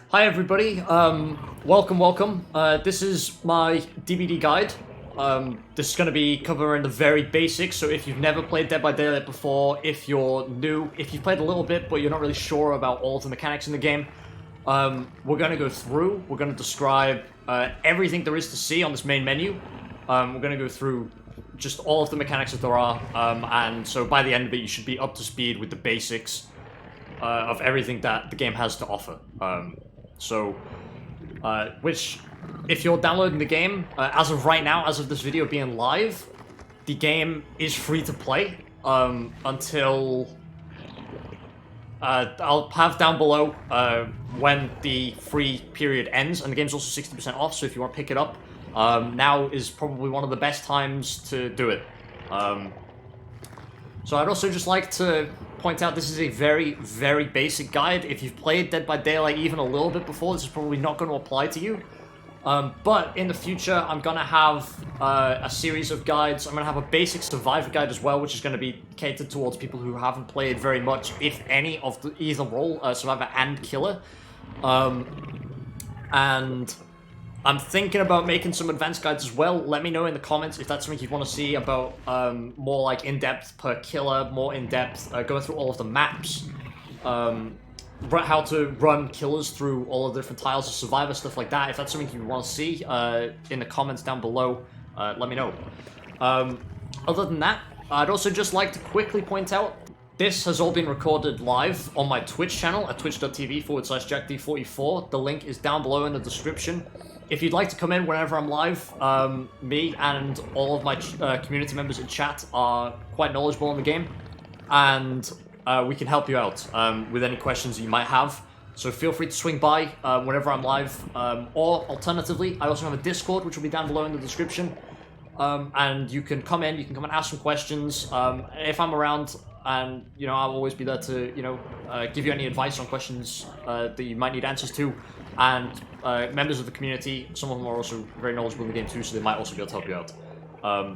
Hi everybody, welcome. This is my DBD guide. This is going to be covering the very basics, so if you've never played Dead by Daylight before, if you're new, if you've played a little bit but you're not really sure about all of the mechanics in the game, we're going to go through, we're going to describe everything there is to see on this main menu. We're going to go through just all of the mechanics that there are, and so by the end of it you should be up to speed with the basics of everything that the game has to offer. Which, if you're downloading the game, as of right now, as of this video being live, the game is free to play until... I'll have down below when the free period ends, and the game's also 60% off, so if you want to pick it up, now is probably one of the best times to do it. So I'd also just like to point out this is a very, very basic guide. If you've played Dead by Daylight even a little bit before, this is probably not going to apply to you. But in the future, I'm going to have a series of guides. I'm going to have a basic survivor guide as well, which is going to be catered towards people who haven't played very much, if any, of either role, survivor and killer. And I'm thinking about making some advanced guides as well. Let me know in the comments if that's something you want to see about more like in-depth per killer, more in-depth, going through all of the maps, how to run killers through all of the different tiles of survivor, stuff like that. If that's something you want to see in the comments down below, let me know. Other than that, I'd also just like to quickly point out this has all been recorded live on my Twitch channel at twitch.tv/Jackd44. The link is down below in the description. If you'd like to come in whenever I'm live, me and all of my community members in chat are quite knowledgeable in the game, and we can help you out with any questions that you might have. So feel free to swing by whenever I'm live, or alternatively, I also have a Discord, which will be down below in the description, and you can come in, you can come and ask some questions. If I'm around, and I'll always be there to give you any advice on questions that you might need answers to. And members of the community, some of them are also very knowledgeable in the game too, so they might also be able to help you out.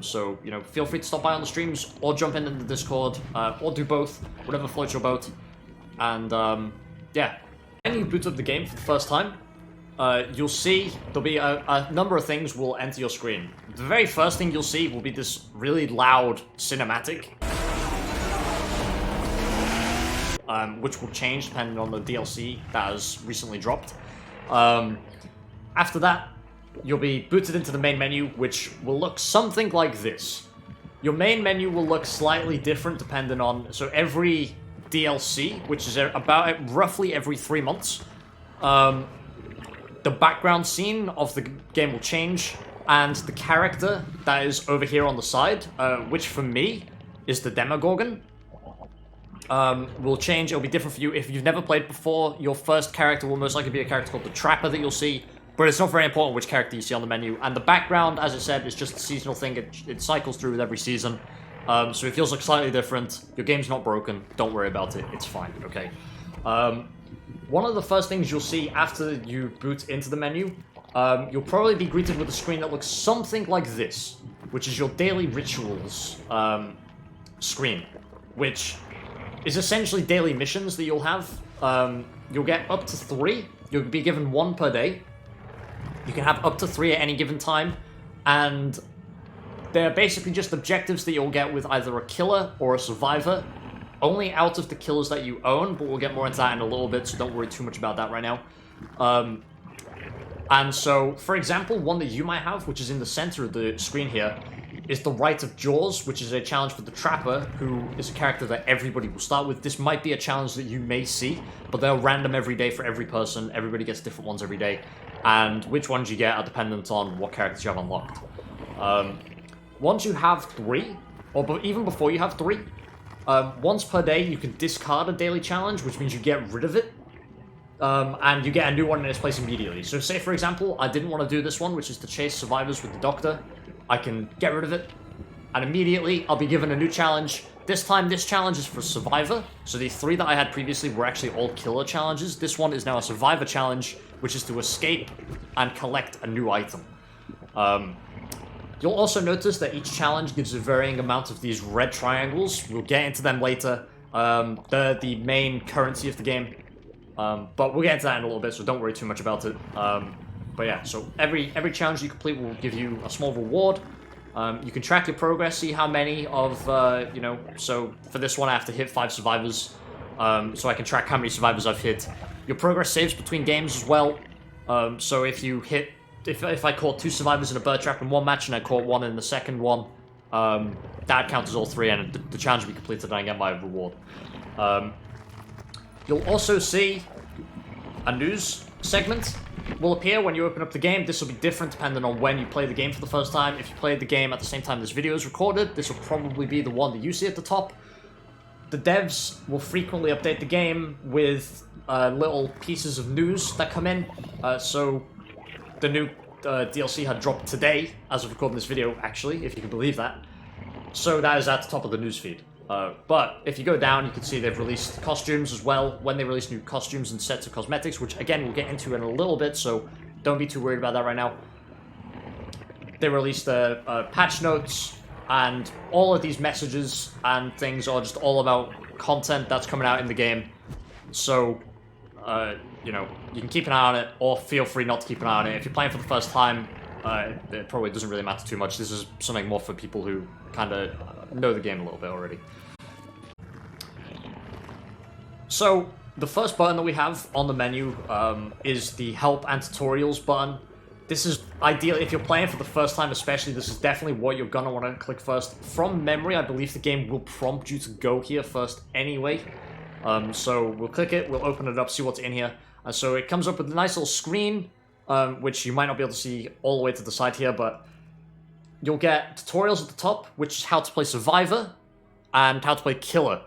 So feel free to stop by on the streams, or jump in the Discord, or do both, whatever floats your boat. And yeah, when you boot up the game for the first time, you'll see there'll be a number of things will enter your screen. The very first thing you'll see will be this really loud cinematic, which will change depending on the DLC that has recently dropped. After that, you'll be booted into the main menu, which will look something like this. Your main menu will look slightly different depending on... So every DLC, which is about roughly every 3 months, the background scene of the game will change, and the character that is over here on the side, which for me is the Demogorgon, will change. It'll be different for you. If you've never played before, your first character will most likely be a character called the Trapper that you'll see, but it's not very important which character you see on the menu. And the background, as I said, is just a seasonal thing. It cycles through with every season, so it feels like slightly different. Your game's not broken. Don't worry about it. It's fine, okay? One of the first things you'll see after you boot into the menu, you'll probably be greeted with a screen that looks something like this, which is your daily rituals screen, which is essentially daily missions that you'll have. You'll get up to 3. You'll be given 1 per day. You can have up to 3 at any given time, and they're basically just objectives that you'll get with either a killer or a survivor, only out of the killers that you own, but we'll get more into that in a little bit, so don't worry too much about that right now. And so, for example, one that you might have, which is in the center of the screen here, is the Rite of Jaws, which is a challenge for the Trapper, who is a character that everybody will start with. This might be a challenge that you may see, but they're random every day for every person. Everybody gets different ones every day, and which ones you get are dependent on what characters you have unlocked. Once you have 3, or even before you have 3, once per day you can discard a daily challenge, which means you get rid of it, and you get a new one in its place immediately. So say, for example, I didn't want to do this one, which is to chase survivors with the Doctor. I can get rid of it, and immediately I'll be given a new challenge. This time, this challenge is for Survivor, so the 3 that I had previously were actually all killer challenges. This one is now a Survivor challenge, which is to escape and collect a new item. You'll also notice that each challenge gives a varying amount of these red triangles. We'll get into them later. They're the main currency of the game. But we'll get into that in a little bit, so don't worry too much about it. But yeah, so every challenge you complete will give you a small reward. You can track your progress, see how many of, so for this one I have to hit 5 survivors, so I can track how many survivors I've hit. Your progress saves between games as well, so if you hit, if I caught 2 survivors in a bird trap in one match and I caught 1 in the second one, that counts as all 3 and the challenge will be completed and I get my reward. You'll also see a news segment will appear when you open up the game. This will be different depending on when you play the game for the first time. If you played the game at the same time this video is recorded, this will probably be the one that you see at the top. The devs will frequently update the game with little pieces of news that come in. So the new DLC had dropped today, as of recording this video, actually, if you can believe that. So that is at the top of the news feed. But if you go down, you can see they've released costumes as well. When they release new costumes and sets of cosmetics, which again we'll get into in a little bit, so don't be too worried about that right now. They released patch notes, and all of these messages and things are just all about content that's coming out in the game. So, you know, you can keep an eye on it, or feel free not to keep an eye on it. If you're playing for the first time, it probably doesn't really matter too much. This is something more for people who kind of know the game a little bit already. So, the first button that we have on the menu is the Help and Tutorials button. This is ideal if you're playing for the first time especially, this is definitely what you're going to want to click first. From memory, I believe the game will prompt you to go here first anyway. So we'll click it, we'll open it up, see what's in here. And so it comes up with a nice little screen, which you might not be able to see all the way to the side here, but you'll get tutorials at the top, which is how to play Survivor and how to play Killer.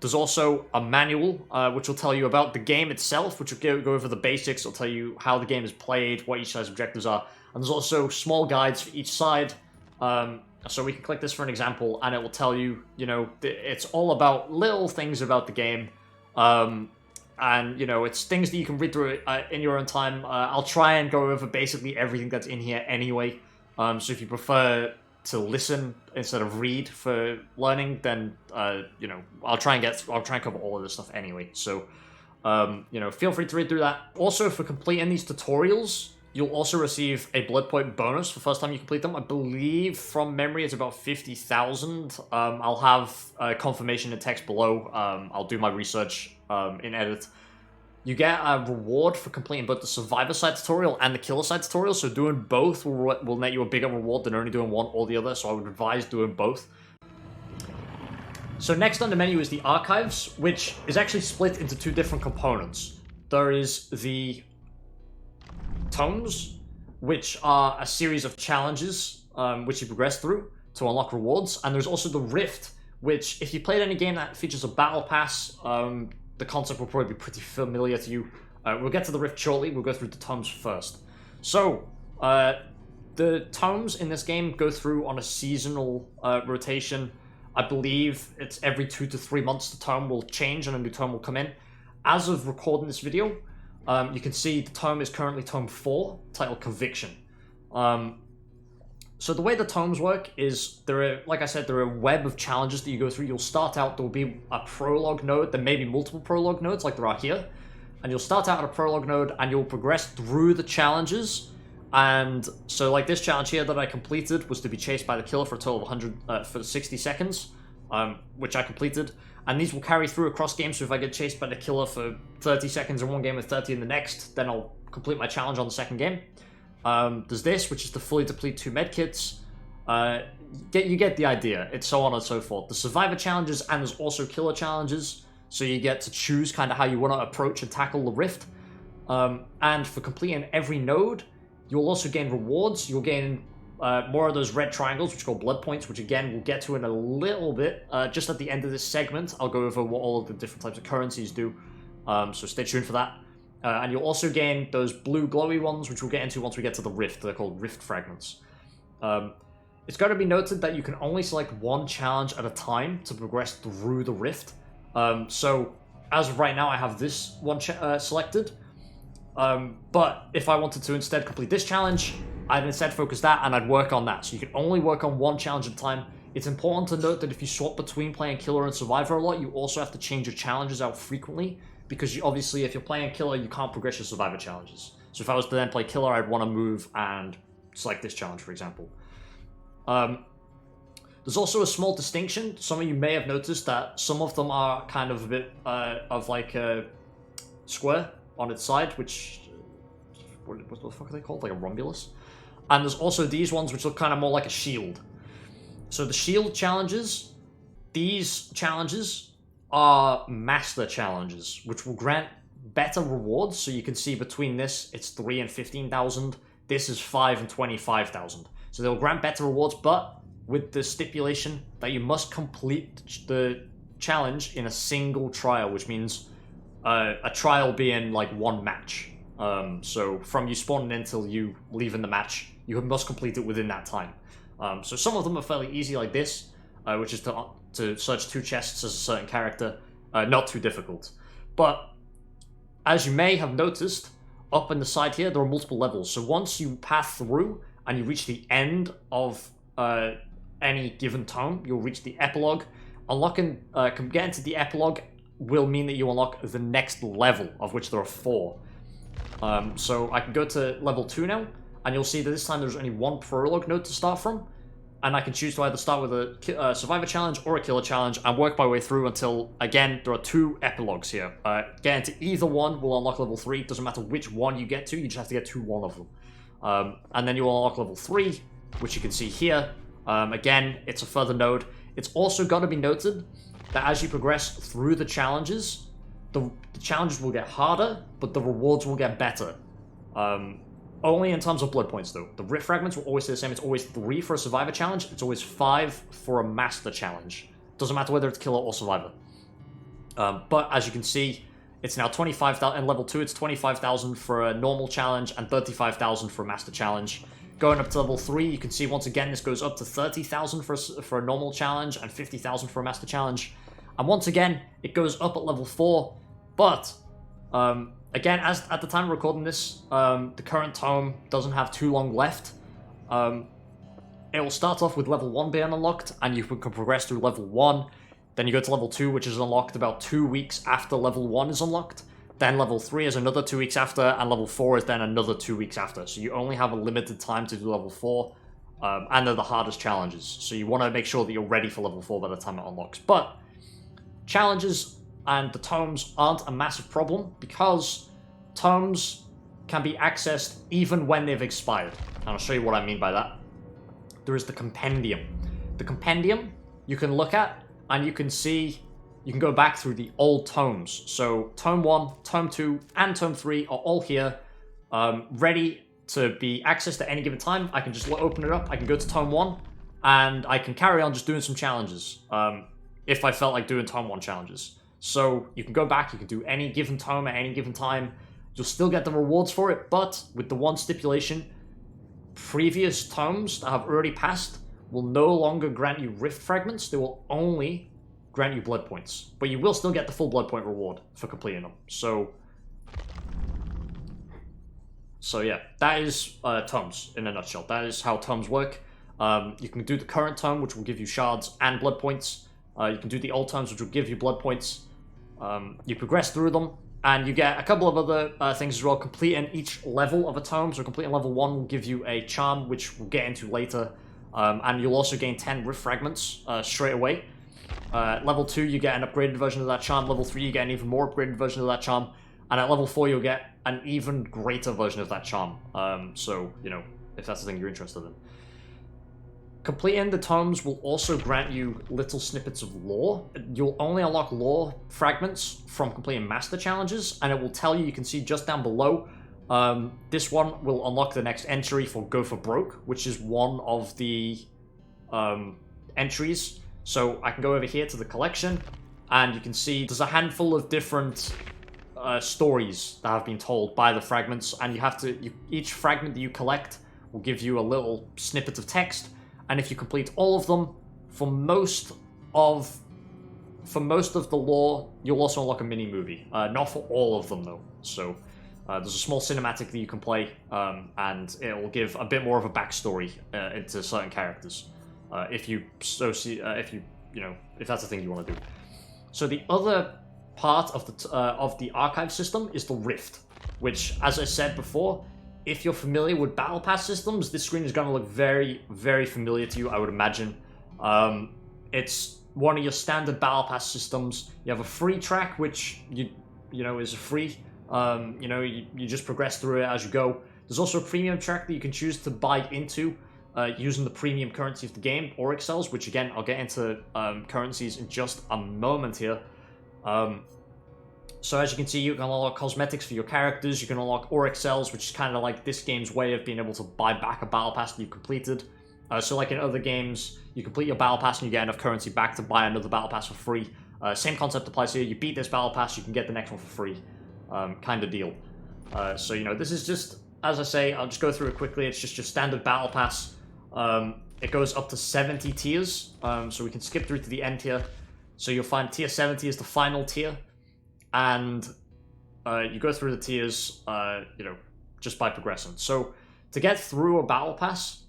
There's also a manual, which will tell you about the game itself, which will go over the basics. It'll tell you how the game is played, what each side's objectives are. And there's also small guides for each side. So we can click this for an example, and it will tell you, you know, it's all about little things about the game. And, you know, it's things that you can read through in your own time. I'll try and go over basically everything that's in here anyway. So if you prefer to listen instead of read for learning, then you know, I'll try and cover all of this stuff anyway. So you know, feel free to read through that. Also, for completing these tutorials, you'll also receive a blood point bonus for the first time you complete them. I believe from memory it's about 50,000. I'll have confirmation in text below. I'll do my research in edit. You get a reward for completing both the Survivor side tutorial and the Killer side tutorial, so doing both will net you a bigger reward than only doing one or the other, so I would advise doing both. So next on the menu is the Archives, which is actually split into 2 different components. There is the Tomes, which are a series of challenges which you progress through to unlock rewards, and there's also the Rift, which if you played any game that features a battle pass, the concept will probably be pretty familiar to you. We'll get to the Rift shortly, we'll go through the Tomes first. So, the Tomes in this game go through on a seasonal rotation. I believe it's every 2 to 3 months the tome will change and a new tome will come in. As of recording this video, you can see the tome is currently Tome 4, titled Conviction. So the way the tomes work is, like I said, there are a web of challenges that you go through. You'll start out, there will be a prologue node, there may be multiple prologue nodes like there are here. And you'll start out at a prologue node and you'll progress through the challenges. And so like this challenge here that I completed was to be chased by the killer for a total of 100, for 60 seconds, which I completed. And these will carry through across games, so if I get chased by the killer for 30 seconds in one game and 30 in the next, then I'll complete my challenge on the second game. There's this, which is to fully deplete 2 medkits. You get the idea. It's so on and so forth. The Survivor challenges, and there's also Killer challenges, so you get to choose kind of how you want to approach and tackle the Rift. And for completing every node, you'll also gain rewards. You'll gain more of those red triangles, which are called blood points, which again we'll get to in a little bit. Just at the end of this segment, I'll go over what all of the different types of currencies do. So stay tuned for that. And you'll also gain those blue glowy ones, which we'll get into once we get to the Rift. They're called Rift Fragments. It's got to be noted that you can only select one challenge at a time to progress through the Rift. So, as of right now, I have this one selected. But if I wanted to instead complete this challenge, I'd instead focus that and I'd work on that. So you can only work on one challenge at a time. It's important to note that if you swap between playing Killer and Survivor a lot, you also have to change your challenges out frequently, because you, obviously if you're playing Killer, you can't progress your Survivor challenges. So if I was to then play Killer, I'd want to move and select this challenge, for example. There's also a small distinction. Some of you may have noticed that some of them are kind of a bit of like a square on its side, which... what the fuck are they called? Like a rhombus? And there's also these ones which look kind of more like a shield. So the shield challenges, these challenges are master challenges, which will grant better rewards. So you can see between this, it's 3 and 15,000. This is 5 and 25,000. So they'll grant better rewards, but with the stipulation that you must complete the challenge in a single trial, which means a trial being like one match. So from you spawning in until you leave in the match, you must complete it within that time. So some of them are fairly easy, like this, which is to search 2 chests as a certain character. Not too difficult. But as you may have noticed, up in the side here, there are multiple levels. So once you pass through and you reach the end of any given tome, you'll reach the epilogue. Unlocking, getting to the epilogue will mean that you unlock the next level, of which there are 4. So I can go to level 2 now, and you'll see that this time there's only 1 prologue node to start from, and I can choose to either start with a Survivor challenge or a Killer challenge, and work my way through until, again, there are 2 epilogues here. Getting to either one will unlock level 3, doesn't matter which one you get to, you just have to get to one of them. And then you will unlock level 3, which you can see here. Again, it's a further node. It's also got to be noted that as you progress through the challenges, the challenges will get harder, but the rewards will get better. Only in terms of blood points, though. The Rift Fragments will always stay the same. It's always 3 for a Survivor challenge. It's always 5 for a Master challenge. Doesn't matter whether it's Killer or Survivor. But as you can see, it's now 25,000. In level 2, it's 25,000 for a normal challenge and 35,000 for a Master challenge. Going up to level 3, you can see once again this goes up to 30,000 for a normal challenge and 50,000 for a Master challenge. And once again, it goes up at level 4. But, again, as at the time of recording this, the current tome doesn't have too long left. It will start off with level 1 being unlocked, and you can progress through level 1. Then you go to level 2, which is unlocked about 2 weeks after level 1 is unlocked. Then level 3 is another 2 weeks after, and level 4 is then another 2 weeks after. So you only have a limited time to do level 4, and they're the hardest challenges. So you want to make sure that you're ready for level 4 by the time it unlocks. But challenges and the tomes aren't a massive problem, because tomes can be accessed even when they've expired. And I'll show you what I mean by that. There is the Compendium. The Compendium you can look at, and you can see... you can go back through the old tomes. So Tome 1, Tome 2, and Tome 3 are all here, ready to be accessed at any given time. I can just open it up, I can go to Tome 1, and I can carry on just doing some challenges, if I felt like doing Tome 1 challenges. So you can go back, you can do any given tome at any given time, you'll still get the rewards for it, but with the one stipulation, previous tomes that have already passed will no longer grant you Rift Fragments, they will only grant you blood points, but you will still get the full blood point reward for completing them. So yeah, that is tomes in a nutshell. That is how tomes work. You can do the current tome, which will give you shards and blood points. You can do the old tomes, which will give you blood points. You progress through them, and you get a couple of other things as well. Completing each level of a tome, so completing level 1 will give you a charm, which we'll get into later, and you'll also gain 10 Rift Fragments straight away. Level 2, you get an upgraded version of that charm. Level 3, you get an even more upgraded version of that charm. And at level 4, you'll get an even greater version of that charm. So, you know, if that's the thing you're interested in. Completing the tomes will also grant you little snippets of lore. You'll only unlock lore fragments from completing master challenges, and it will tell you, you can see just down below, this one will unlock the next entry for Go for Broke, which is one of the entries. So I can go over here to the collection, and you can see there's a handful of different stories that have been told by the fragments, and you have to, each fragment that you collect will give you a little snippet of text, and if you complete all of them, for most of the lore, you'll also unlock a mini-movie. Not for all of them, though. So there's a small cinematic that you can play, and it will give a bit more of a backstory into certain characters. if you so see if that's the thing you want to do. So the other part of the archive system is the Rift, which, as I said before, if you're familiar with Battle Pass systems, this screen is going to look very, very familiar to you, I would imagine. It's one of your standard Battle Pass systems. You have a free track, which is free. You just progress through it as you go. There's also a premium track that you can choose to buy into using the premium currency of the game, Auric cells, which again, I'll get into currencies in just a moment here. So as you can see, you can unlock cosmetics for your characters, you can unlock Auric cells, which is kind of like this game's way of being able to buy back a battle pass that you've completed. So like in other games, you complete your battle pass and you get enough currency back to buy another battle pass for free. Same concept applies here. You beat this battle pass, you can get the next one for free. Kind of deal. So, this is just, as I say, I'll just go through it quickly. It's just your standard battle pass. It goes up to 70 tiers, so we can skip through to the end here. So you'll find tier 70 is the final tier, and you go through the tiers, just by progressing. So to get through a battle pass,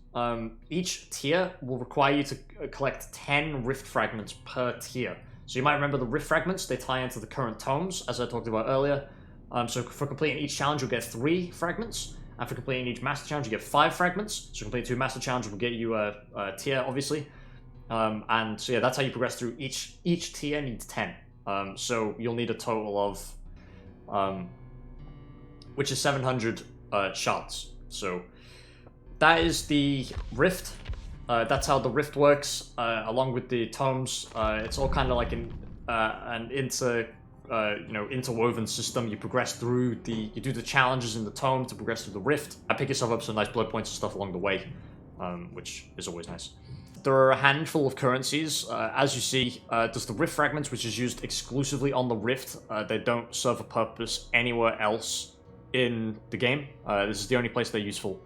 each tier will require you to collect 10 rift fragments per tier. So you might remember the rift fragments, they tie into the current tomes, as I talked about earlier. So for completing each challenge, you'll get 3 fragments. And for completing each master challenge, you get 5 fragments. So completing 2 master challenges will get you a tier, obviously. And so yeah, that's how you progress through. Each tier needs 10. So you'll need a total of, which is 700 shards. So that is the rift. That's how the rift works, along with the tomes. It's all kind of like an interwoven system. You progress through you do the challenges in the tome to progress through the rift. I pick yourself up some nice blood points and stuff along the way, which is always nice. There are a handful of currencies. As you see, there's the rift fragments, which is used exclusively on the rift. They don't serve a purpose anywhere else in the game. This is the only place they're useful.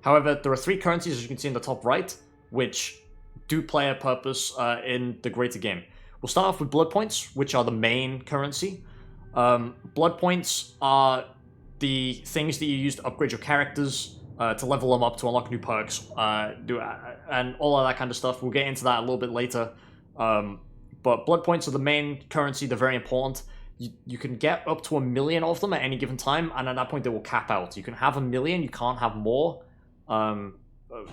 However, there are 3 currencies, as you can see in the top right, which do play a purpose in the greater game. We'll start off with blood points, which are the main currency. Blood points are the things that you use to upgrade your characters, to level them up, to unlock new perks, and all of that kind of stuff. We'll get into that a little bit later. But blood points are the main currency. They're very important. You can get up to 1 million of them at any given time, and at that point they will cap out. You can have 1 million, you can't have more.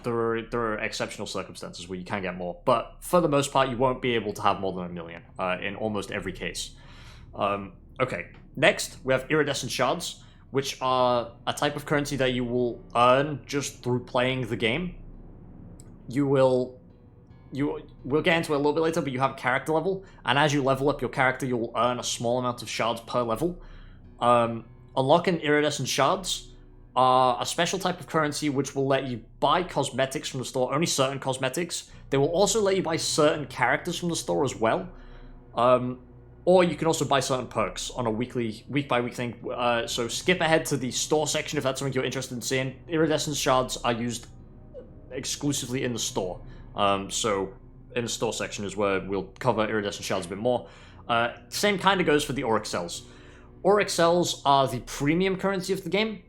There are exceptional circumstances where you can get more, but for the most part, you won't be able to have more than 1 million in almost every case. Okay, next we have iridescent shards, which are a type of currency that you will earn just through playing the game. We'll get into it a little bit later, but you have a character level, and as you level up your character, you'll earn a small amount of shards per level. Unlocking iridescent shards are a special type of currency which will let you buy cosmetics from the store, only certain cosmetics. They will also let you buy certain characters from the store as well. Or you can also buy certain perks on a week-by-week thing. So skip ahead to the store section if that's something you're interested in seeing. Iridescent shards are used exclusively in the store. So in the store section is where we'll cover iridescent shards a bit more. Same kind of goes for the Auric cells. Auric cells are the premium currency of the game.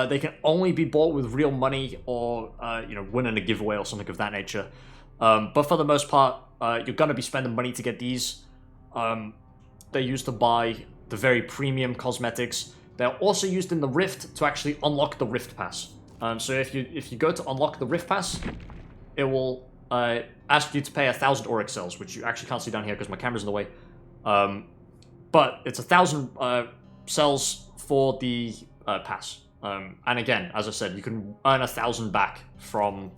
They can only be bought with real money or, winning a giveaway or something of that nature. But for the most part, you're going to be spending money to get these. They're used to buy the very premium cosmetics. They're also used in the Rift to actually unlock the Rift Pass. So if you go to unlock the Rift Pass, it will ask you to pay 1,000 Auric cells, which you actually can't see down here because my camera's in the way. But it's 1,000 cells for the pass. And again, as I said, you can earn 1,000 back from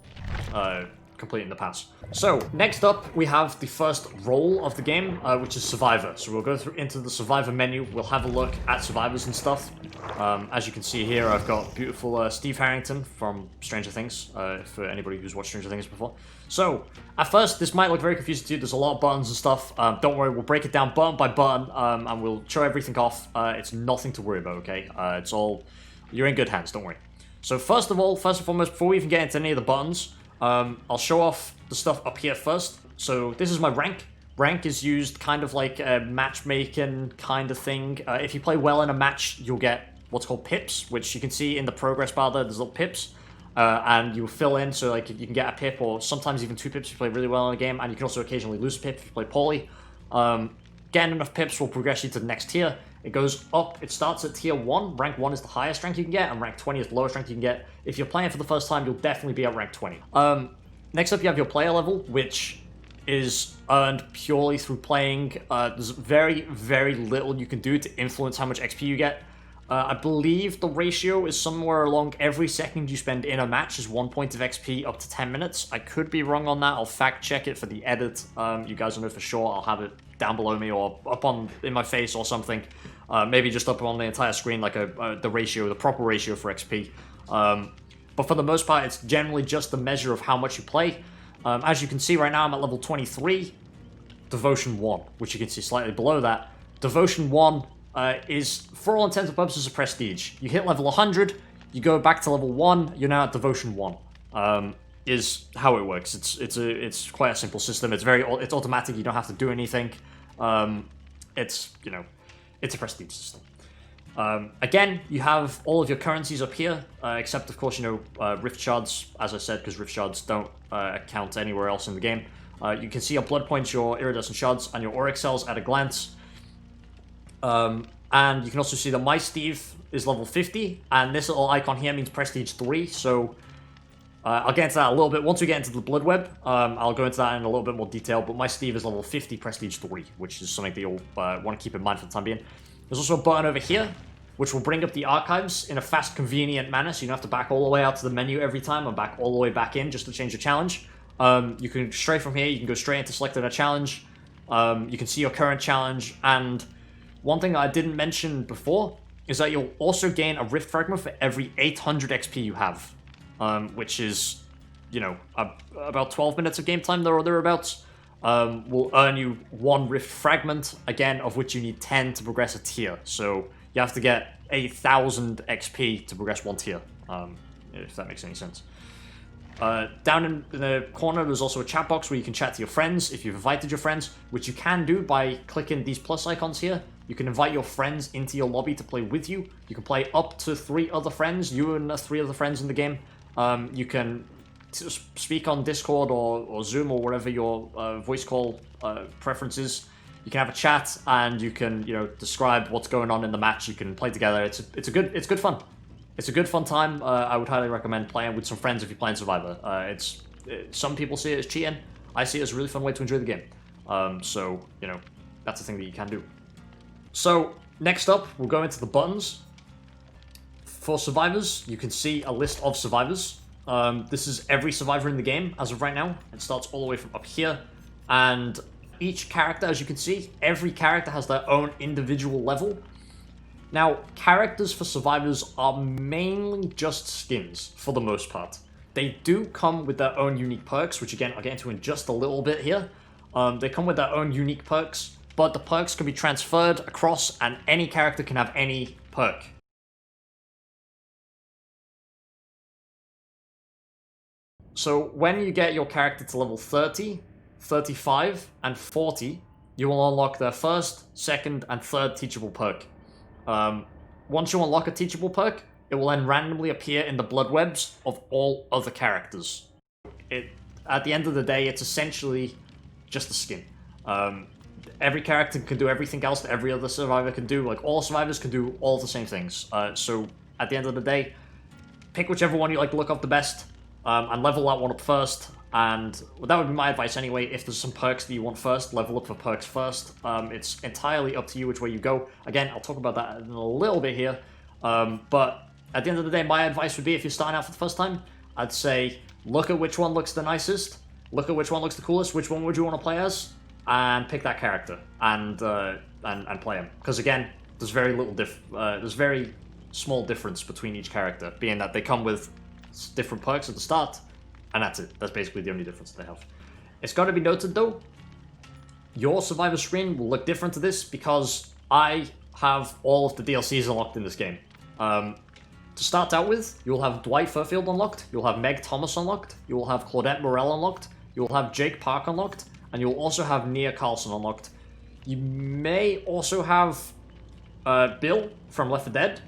completing the pass. So, next up, we have the first role of the game, which is Survivor. So we'll go into the Survivor menu, we'll have a look at survivors and stuff. As you can see here, I've got beautiful Steve Harrington from Stranger Things, for anybody who's watched Stranger Things before. So, at first, this might look very confusing to you, there's a lot of buttons and stuff. Don't worry, we'll break it down button by button, and we'll show everything off. It's nothing to worry about, okay? It's all... You're in good hands, don't worry. So first and foremost, before we even get into any of the buttons, I'll show off the stuff up here first. So this is my rank. Rank is used kind of like a matchmaking kind of thing. If you play well in a match, you'll get what's called pips, which you can see in the progress bar there, there's little pips. and you fill in, so like you can get a pip or sometimes even 2 pips if you play really well in a game, and you can also occasionally lose a pip if you play poorly. Getting enough pips will progress you to the next tier. It goes up, it starts at tier 1, rank 1 is the highest rank you can get, and rank 20 is the lowest rank you can get. If you're playing for the first time, you'll definitely be at rank 20. Next up you have your player level, which is earned purely through playing. There's very, very little you can do to influence how much XP you get. I believe the ratio is somewhere along every second you spend in a match is 1 point of XP up to 10 minutes. I could be wrong on that. I'll fact check it for the edit. You guys will know for sure. I'll have it down below me or up in my face or something. Maybe just up on the entire screen, like the ratio, the proper ratio for XP. But for the most part, it's generally just the measure of how much you play. As you can see right now, I'm at level 23, Devotion 1, which you can see slightly below that. Devotion 1 is, for all intents and purposes, a prestige. You hit level 100, you go back to level 1, you're now at Devotion 1. Is how it works. It's quite a simple system. It's automatic. You don't have to do anything. It's a prestige system. Again, you have all of your currencies up here, except of course Rift Shards, as I said, because Rift Shards don't count anywhere else in the game. You can see your blood points, your iridescent shards, and your auric cells at a glance. And you can also see that my Steve is level 50, and this little icon here means Prestige 3, so I'll get into that a little bit. Once we get into the Bloodweb, I'll go into that in a little bit more detail, but my Steve is level 50, Prestige 3, which is something that you'll want to keep in mind for the time being. There's also a button over here, which will bring up the archives in a fast, convenient manner, so you don't have to back all the way out to the menu every time, and back all the way back in just to change the challenge. You can, straight from here, you can go straight into selecting a challenge. You can see your current challenge, and one thing that I didn't mention before is that you'll also gain a Rift Fragment for every 800 XP you have, which is, about 12 minutes of game time there or thereabouts. Will earn you 1 Rift Fragment, again, of which you need 10 to progress a tier. So you have to get 8,000 XP to progress 1 tier, if that makes any sense. Down in the corner, there's also a chat box where you can chat to your friends if you've invited your friends, which you can do by clicking these plus icons here. You can invite your friends into your lobby to play with you. You can play up to 3 other friends, you and 3 other friends in the game. You can speak on Discord or Zoom or whatever your voice call preference is. You can have a chat and you can, describe what's going on in the match. You can play together. It's good fun. It's a good fun time. I would highly recommend playing with some friends if you're playing Survivor. Some people see it as cheating. I see it as a really fun way to enjoy the game. So, that's a thing that you can do. So, next up, we'll go into the buttons. For survivors, you can see a list of survivors. This is every survivor in the game as of right now. It starts all the way from up here. And each character, as you can see, every character has their own individual level. Now, characters for survivors are mainly just skins, for the most part. They do come with their own unique perks, which again, I'll get into in just a little bit here. They come with their own unique perks, but the perks can be transferred across, and any character can have any perk. So when you get your character to level 30, 35, and 40, you will unlock their first, second, and third teachable perk. Once you unlock a teachable perk, it will then randomly appear in the Bloodwebs of all other characters. At the end of the day, it's essentially just a skin. Every character can do everything else that every other survivor can do. Like, all survivors can do all the same things. So, at the end of the day, pick whichever one you like to look up the best, and level that one up first. And that would be my advice anyway. If there's some perks that you want first, level up for perks first. It's entirely up to you which way you go. Again, I'll talk about that in a little bit here. But at the end of the day, my advice would be, if you're starting out for the first time, I'd say look at which one looks the nicest, look at which one looks the coolest, which one would you want to play as, and pick that character and play him. Because again, there's very small difference between each character, being that they come with different perks at the start. And that's it. That's basically the only difference they have. It's got to be noted, though, your Survivor screen will look different to this because I have all of the DLCs unlocked in this game. To start out with, you'll have Dwight Fairfield unlocked, you'll have Meg Thomas unlocked, you will have Claudette Morell unlocked, you'll have Jake Park unlocked, and you'll also have Nia Carlson unlocked. You may also have Bill from Left 4 Dead.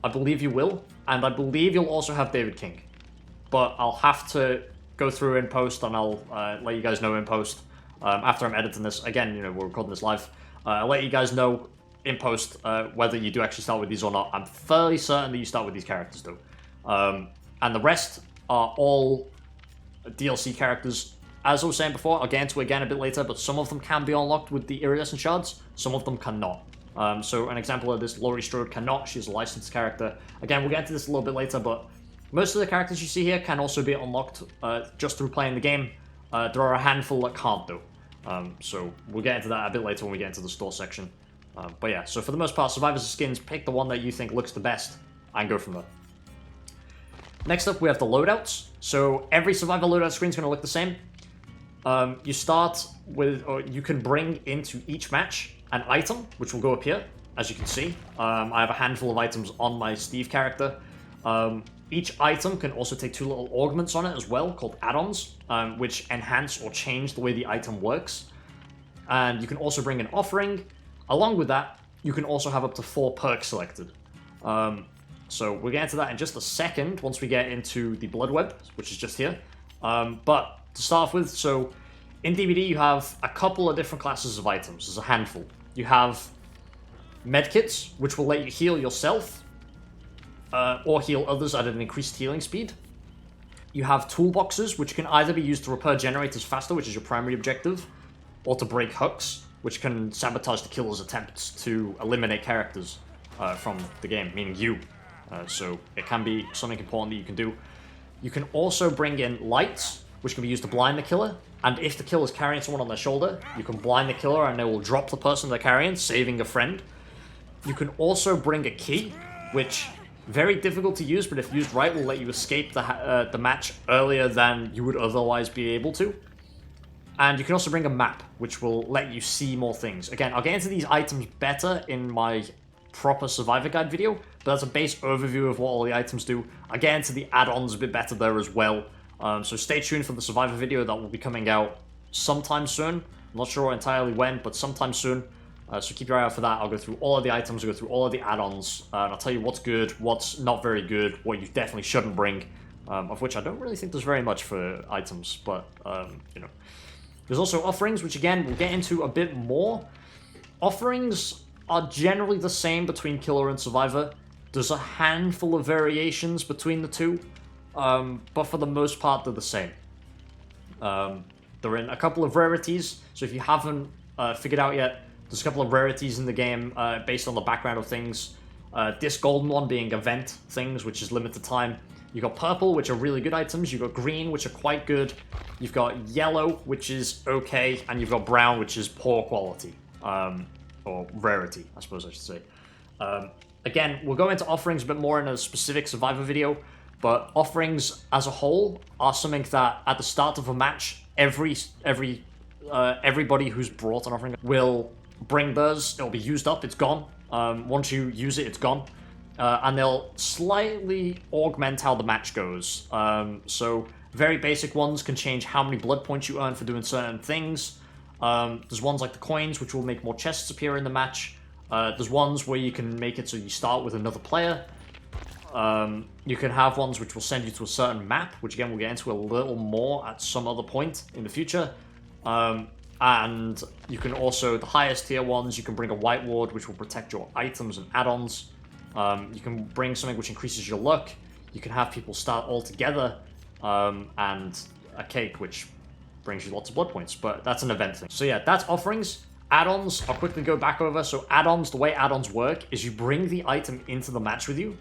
I believe you will. And I believe you'll also have David King. but I'll have to go through in post, and I'll let you guys know in post after I'm editing this. Again, we're recording this live. I'll let you guys know in post whether you do actually start with these or not. I'm fairly certain that you start with these characters, though. And the rest are all DLC characters. As I was saying before, I'll get into it again a bit later, but some of them can be unlocked with the iridescent shards, some of them cannot. So an example of this, Laurie Strode cannot. She's a licensed character. Again, we'll get into this a little bit later, but most of the characters you see here can also be unlocked just through playing the game. There are a handful that can't, though. So we'll get into that a bit later when we get into the store section. But yeah, so for the most part, Survivors of Skins, pick the one that you think looks the best and go from there. Next up, we have the loadouts. So every Survivor loadout screen is going to look the same. You start with, or you can bring into each match an item, which will go up here, as you can see. I have a handful of items on my Steve character. Each item can also take 2 little augments on it as well, called add-ons, which enhance or change the way the item works. And you can also bring an offering. Along with that, you can also have up to 4 perks selected. So we'll get into that in just a second once we get into the Bloodweb, which is just here. But to start off with, so in DBD you have a couple of different classes of items. There's a handful. You have medkits, which will let you heal yourself or heal others at an increased healing speed. You have toolboxes, which can either be used to repair generators faster, which is your primary objective, or to break hooks, which can sabotage the killer's attempts to eliminate characters from the game, meaning you. So it can be something important that you can do. You can also bring in lights, which can be used to blind the killer, and if the killer's carrying someone on their shoulder, you can blind the killer and they will drop the person they're carrying, saving a friend. You can also bring a key, which, very difficult to use, but if used right, will let you escape the match earlier than you would otherwise be able to. And you can also bring a map, which will let you see more things. Again, I'll get into these items better in my proper Survivor Guide video, but that's a base overview of what all the items do. I'll get into the add-ons a bit better there as well. So stay tuned for the Survivor video that will be coming out sometime soon. I'm not sure entirely when, but sometime soon. So keep your eye out for that. I'll go through all of the items, I'll go through all of the add-ons, and I'll tell you what's good, what's not very good, what you definitely shouldn't bring, of which I don't really think there's very much for items, but, There's also offerings, which again, we'll get into a bit more. Offerings are generally the same between Killer and Survivor. There's a handful of variations between the two, but for the most part, they're the same. They're in a couple of rarities, so if you haven't figured out yet, there's a couple of rarities in the game based on the background of things. This golden one being event things, which is limited time. You've got purple, which are really good items. You've got green, which are quite good. You've got yellow, which is okay. And you've got brown, which is poor quality. Or rarity, I suppose I should say. Again, we'll go into offerings a bit more in a specific Survivor video. But offerings as a whole are something that at the start of a match, everybody who's brought an offering will bring theirs. It'll be used up, it's gone. Once you use it, it's gone. And they'll slightly augment how the match goes. So very basic ones can change how many blood points you earn for doing certain things. There's ones like the coins, which will make more chests appear in the match. There's ones where you can make it so you start with another player. You can have ones which will send you to a certain map, which again we'll get into a little more at some other point in the future. And you can also, the highest tier ones, you can bring a white ward, which will protect your items and add-ons. You can bring something which increases your luck. You can have people start all together, and a cake, which brings you lots of blood points, but that's an event thing. So yeah, that's offerings. Add-ons, I'll quickly go back over. So add-ons, the way add-ons work is you bring the item into the match with you.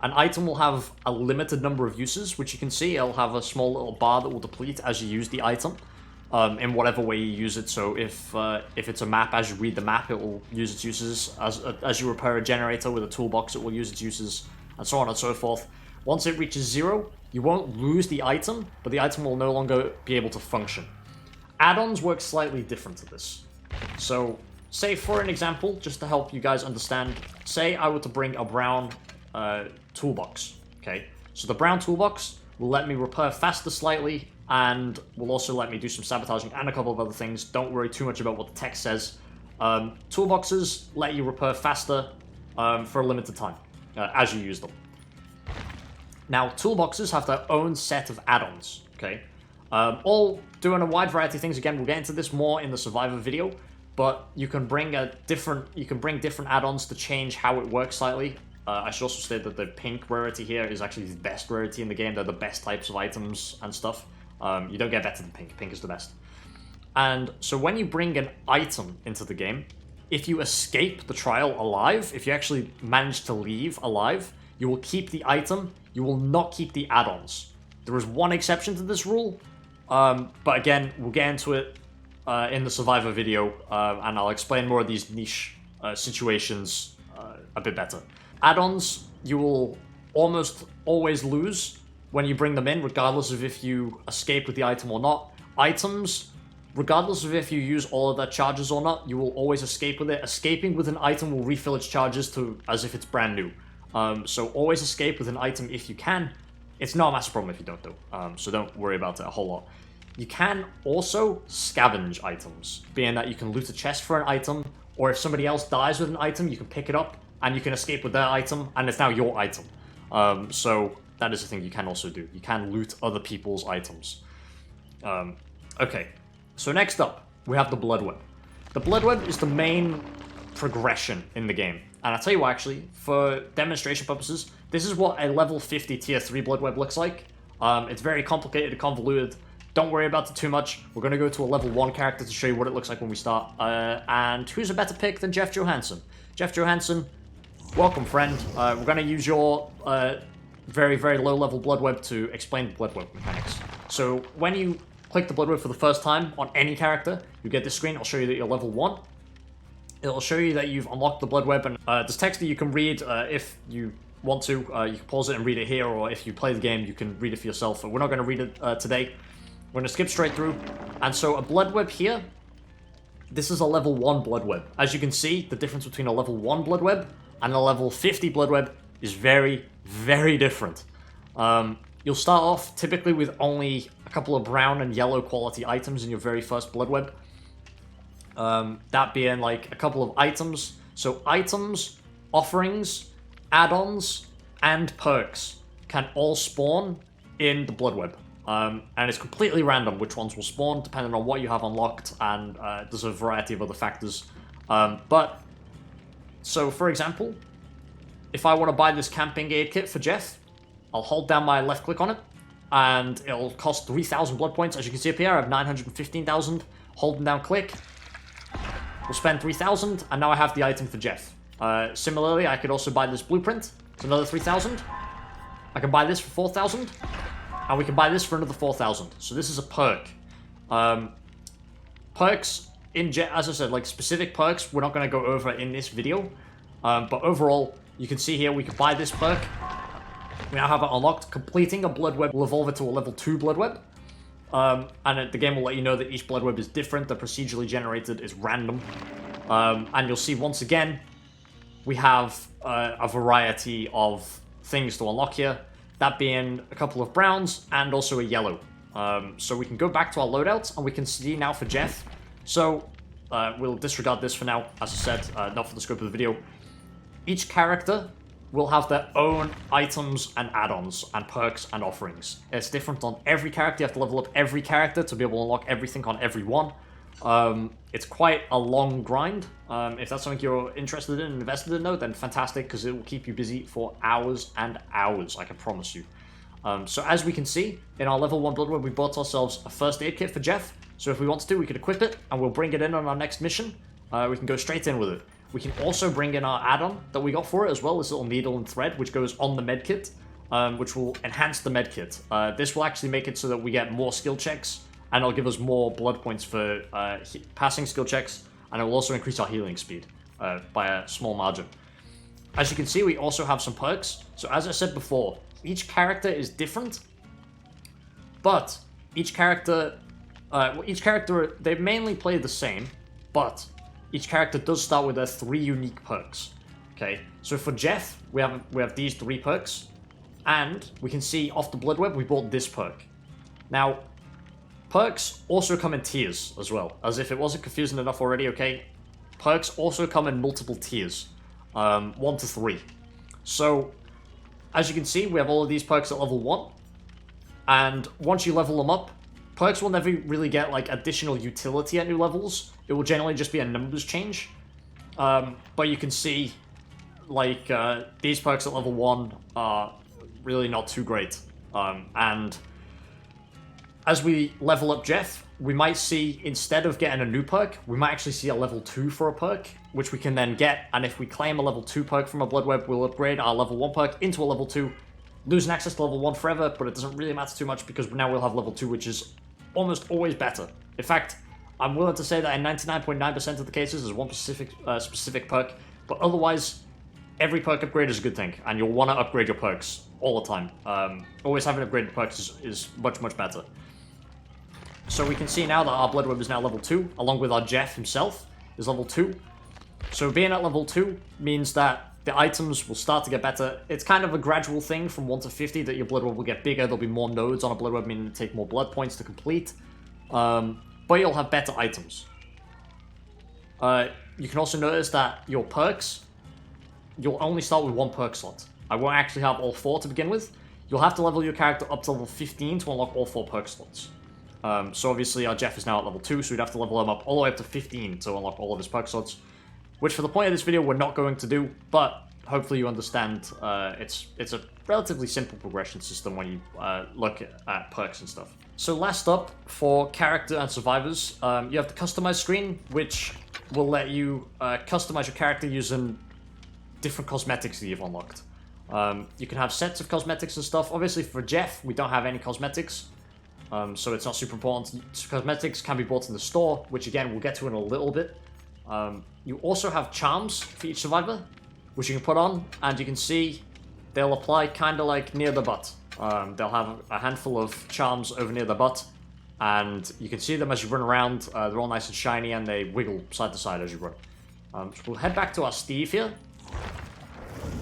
An item will have a limited number of uses, which you can see. It'll have a small little bar that will deplete as you use the item. In whatever way you use it. So if it's a map, as you read the map, it will use its uses. As you repair a generator with a toolbox, it will use its uses, and so on and so forth. Once it reaches 0, you won't lose the item, but the item will no longer be able to function. Add-ons work slightly different to this. So, say for an example, just to help you guys understand, say I were to bring a brown toolbox, okay? So the brown toolbox will let me repair faster slightly, and will also let me do some sabotaging and a couple of other things. Don't worry too much about what the text says. Toolboxes let you repair faster for a limited time as you use them. Now, toolboxes have their own set of add-ons, okay? All doing a wide variety of things. Again, we'll get into this more in the Survivor video, but you can bring different add-ons to change how it works slightly. I should also state that the pink rarity here is actually the best rarity in the game. They're the best types of items and stuff. You don't get better than pink. Pink is the best. And so when you bring an item into the game, if you escape the trial alive, if you actually manage to leave alive, you will keep the item, you will not keep the add-ons. There is one exception to this rule, but again, we'll get into it in the Survivor video, and I'll explain more of these niche situations a bit better. Add-ons, you will almost always lose when you bring them in, regardless of if you escape with the item or not. Items, regardless of if you use all of their charges or not, you will always escape with it. Escaping with an item will refill its charges as if it's brand new. So always escape with an item if you can. It's not a massive problem if you don't, though. So don't worry about it a whole lot. You can also scavenge items, being that you can loot a chest for an item, or if somebody else dies with an item, you can pick it up, and you can escape with their item, and it's now your item. So that is a thing you can also do. You can loot other people's items. Okay, so next up, we have the Bloodweb. The Bloodweb is the main progression in the game. And I'll tell you what, actually, for demonstration purposes, this is what a level 50 tier 3 Bloodweb looks like. It's very complicated and convoluted. Don't worry about it too much. We're going to go to a level 1 character to show you what it looks like when we start. And who's a better pick than Jeff Johansson? Jeff Johansson, welcome, friend. We're going to use your very, very low-level Bloodweb to explain the Bloodweb mechanics. So when you click the Bloodweb for the first time on any character, you get this screen. It'll show you that you're level 1. It'll show you that you've unlocked the Bloodweb, and there's text that you can read if you want to. You can pause it and read it here, or if you play the game, you can read it for yourself. But we're not going to read it today. We're going to skip straight through. And so a Bloodweb here, this is a level 1 Bloodweb. As you can see, the difference between a level 1 Bloodweb and a level 50 Bloodweb is very, very different. You'll start off typically with only a couple of brown and yellow quality items in your very first Bloodweb. That being like a couple of items. So items, offerings, add-ons, and perks can all spawn in the Bloodweb. And it's completely random which ones will spawn depending on what you have unlocked, and there's a variety of other factors. So for example, if I want to buy this camping aid kit for Jeff, I'll hold down my left click on it, and it'll cost 3,000 blood points. As you can see up here, I have 915,000. Holding down click, we'll spend 3,000, and now I have the item for Jeff. Similarly, I could also buy this blueprint. It's another 3,000. I can buy this for 4,000, and we can buy this for another 4,000. So this is a perk. Perks, as I said, like specific perks, we're not going to go over in this video. But overall, you can see here we can buy this perk. We now have it unlocked. Completing a Bloodweb will evolve it to a level 2 Bloodweb. And the game will let you know that each Bloodweb is different. The procedurally generated is random. And you'll see once again, we have a variety of things to unlock here. That being a couple of browns and also a yellow. So we can go back to our loadouts and we can see now for Jeff. So we'll disregard this for now, as I said, not for the scope of the video. Each character will have their own items and add-ons and perks and offerings. It's different on every character. You have to level up every character to be able to unlock everything on every one. It's quite a long grind. If that's something you're interested in and invested in, though, then fantastic, because it will keep you busy for hours and hours, I can promise you. So as we can see, in our level 1 Bloodweb, we bought ourselves a first aid kit for Jeff. So if we wanted to, we could equip it, and we'll bring it in on our next mission. We can go straight in with it. We can also bring in our add-on that we got for it as well, this little needle and thread, which goes on the medkit, which will enhance the medkit. This will actually make it so that we get more skill checks, and it'll give us more blood points for passing skill checks, and it will also increase our healing speed by a small margin. As you can see, we also have some perks. So as I said before, each character is different, but each character, they mainly play the same, but each character does start with their 3 unique perks. Okay, so for Jeff, we have these 3 perks, and we can see off the Bloodweb we bought this perk. Now, perks also come in tiers as well, as if it wasn't confusing enough already. Okay, perks also come in multiple tiers, 1 to 3. So as you can see, we have all of these perks at level 1. And once you level them up, perks will never really get like additional utility at new levels. It will generally just be a numbers change. But you can see, like, these perks at level 1 are really not too great. And as we level up Jeff, we might see, instead of getting a new perk, we might actually see a level 2 for a perk, which we can then get. And if we claim a level 2 perk from a Bloodweb, we'll upgrade our level 1 perk into a level 2, losing access to level 1 forever, but it doesn't really matter too much because now we'll have level 2, which is almost always better. In fact, I'm willing to say that in 99.9% of the cases, there's one specific perk, but otherwise, every perk upgrade is a good thing, and you'll want to upgrade your perks all the time. Always having upgraded perks is much, much better. So we can see now that our Bloodweb is now level 2, along with our Jeff himself is level 2. So being at level 2 means that the items will start to get better. It's kind of a gradual thing from 1 to 50 that your Bloodweb will get bigger. There'll be more nodes on a Bloodweb, meaning to take more blood points to complete. But you'll have better items. You can also notice that your perks, you'll only start with 1 perk slot. I won't actually have all 4 to begin with. You'll have to level your character up to level 15 to unlock all 4 perk slots. So obviously our Jeff is now at level 2, so we'd have to level him up all the way up to 15 to unlock all of his perk slots. Which for the point of this video we're not going to do, but hopefully you understand it's a relatively simple progression system when you look at perks and stuff. So last up, for character and survivors, you have the Customise screen, which will let you customize your character using different cosmetics that you've unlocked. You can have sets of cosmetics and stuff. Obviously for Jeff, we don't have any cosmetics, so it's not super important. Cosmetics can be bought in the store, which again we'll get to in a little bit. You also have charms for each survivor, which you can put on, and you can see they'll apply kind of like near the butt. They'll have a handful of charms over near the butt, and you can see them as you run around. They're all nice and shiny, and they wiggle side to side as you run. So we'll head back to our Steve here,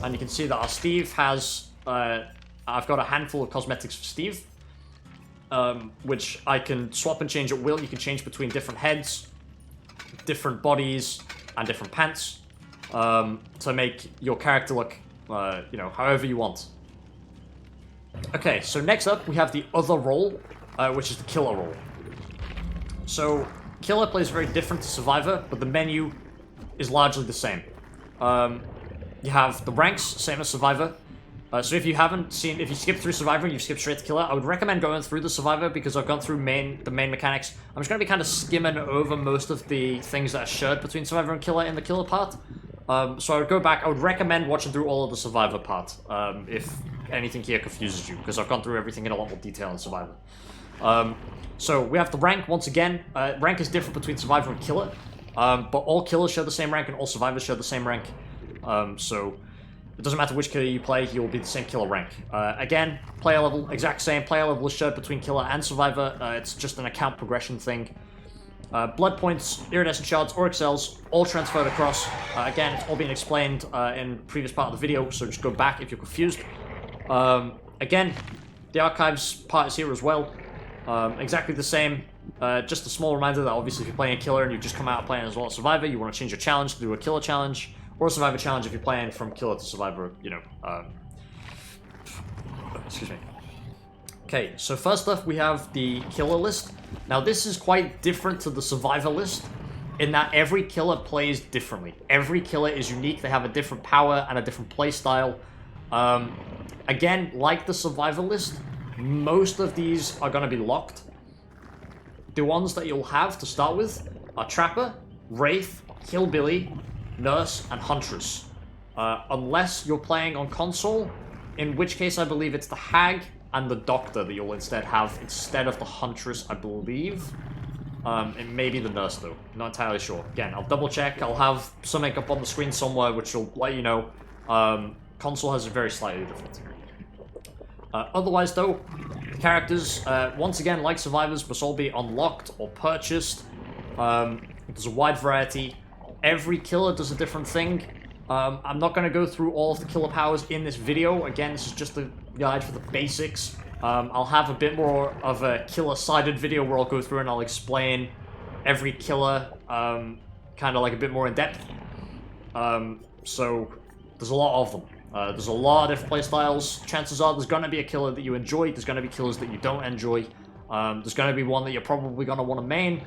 and you can see that our Steve has... I've got a handful of cosmetics for Steve, which I can swap and change at will. You can change between different heads, different bodies, and different pants to make your character look, however you want. Okay, so next up we have the other role, which is the killer role. So killer plays very different to survivor, but the menu is largely the same. You have the ranks, same as survivor. So if you skip through survivor and you've skipped straight to killer, I would recommend going through the survivor because I've gone through the main mechanics. I'm just going to be kind of skimming over most of the things that are shared between survivor and killer in the killer part. So I would go back. I would recommend watching through all of the survivor part if anything here confuses you, because I've gone through everything in a lot more detail in survivor. So we have the rank once again. Rank is different between survivor and killer, but all killers share the same rank and all survivors share the same rank. So it doesn't matter which killer you play, you will be the same killer rank. Again, player level, exact same. Player level is shared between killer and survivor. It's just an account progression thing. Blood points, iridescent shards, or excels, all transferred across. Again, it's all been explained in the previous part of the video, so just go back if you're confused. Again, the archives part is here as well. Exactly the same. Just a small reminder that obviously if you're playing a killer and you've just come out playing as well as survivor, you want to change your challenge to do a killer challenge. Or a survivor challenge if you're playing from killer to survivor, excuse me. Okay, so first up we have the killer list. Now this is quite different to the survivor list in that every killer plays differently. Every killer is unique, they have a different power and a different play style. Again, like the survivor list, most of these are going to be locked. The ones that you'll have to start with are Trapper, Wraith, Hillbilly, Nurse, and Huntress. Unless you're playing on console, in which case I believe it's the Hag and the Doctor that you'll instead have instead of the Huntress, I believe. It may be the Nurse though, not entirely sure. Again, I'll double check, I'll have something up on the screen somewhere which will let you know. Console has a very slightly different. Otherwise though, the characters, once again, like survivors, must all be unlocked or purchased. There's a wide variety. Every killer does a different thing. I'm not going to go through all of the killer powers in this video. Again, this is just a guide for the basics. I'll have a bit more of a killer-sided video where I'll go through and I'll explain every killer kind of like a bit more in depth. So there's a lot of them. There's a lot of different playstyles. Chances are there's going to be a killer that you enjoy. There's going to be killers that you don't enjoy. There's going to be one that you're probably going to want to main.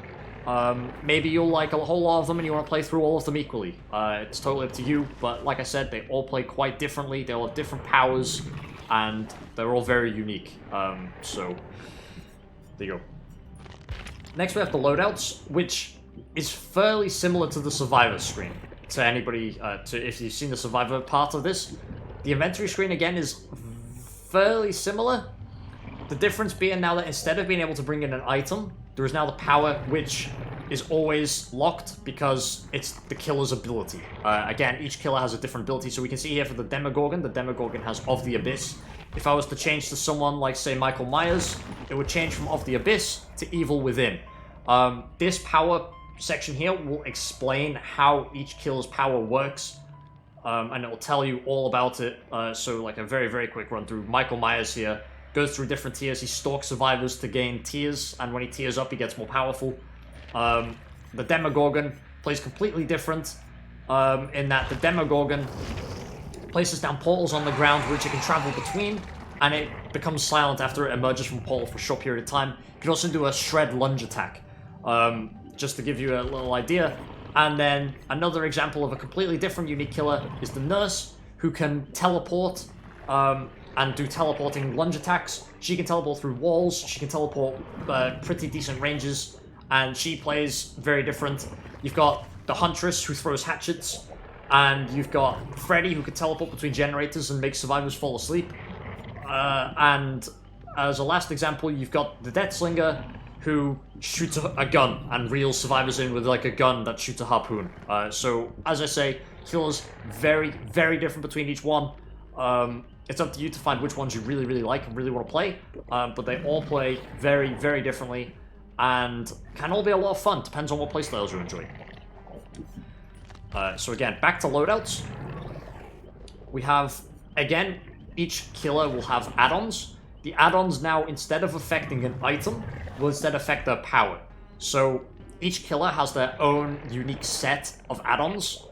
Maybe you'll like a whole lot of them and you want to play through all of them equally. It's totally up to you, but like I said, they all play quite differently. They all have different powers, and they're all very unique. So, there you go. Next we have the loadouts, which is fairly similar to the Survivor screen. To anybody, if you've seen the Survivor part of this, the inventory screen again is fairly similar. The difference being now that instead of being able to bring in an item, there is now the power which is always locked because it's the killer's ability. Again, each killer has a different ability, so we can see here for the Demogorgon has Of the Abyss. If I was to change to someone like, say, Michael Myers, it would change from Of the Abyss to Evil Within. This power section here will explain how each killer's power works, and it will tell you all about it. So like a very, very quick run through. Michael Myers here goes through different tiers. He stalks survivors to gain tiers, and when he tiers up, he gets more powerful. The Demogorgon plays completely different, in that the Demogorgon places down portals on the ground which it can travel between, and it becomes silent after it emerges from a portal for a short period of time. You can also do a shred lunge attack, just to give you a little idea. And then another example of a completely different unique killer is the Nurse, who can teleport, and do teleporting lunge attacks. She can teleport through walls, she can teleport pretty decent ranges, and she plays very different. You've got the Huntress, who throws hatchets, and you've got Freddy, who can teleport between generators and make survivors fall asleep. And as a last example, you've got the Deathslinger, who shoots a gun and reels survivors in with like a gun that shoots a harpoon. So, as I say, killers very, very different between each one. It's up to you to find which ones you really, really like and really want to play. But they all play very, very differently, and can all be a lot of fun. Depends on what playstyles you enjoy. So again, back to loadouts. We have, again, each killer will have add-ons. The add-ons now, instead of affecting an item, will instead affect their power. So each killer has their own unique set of add-ons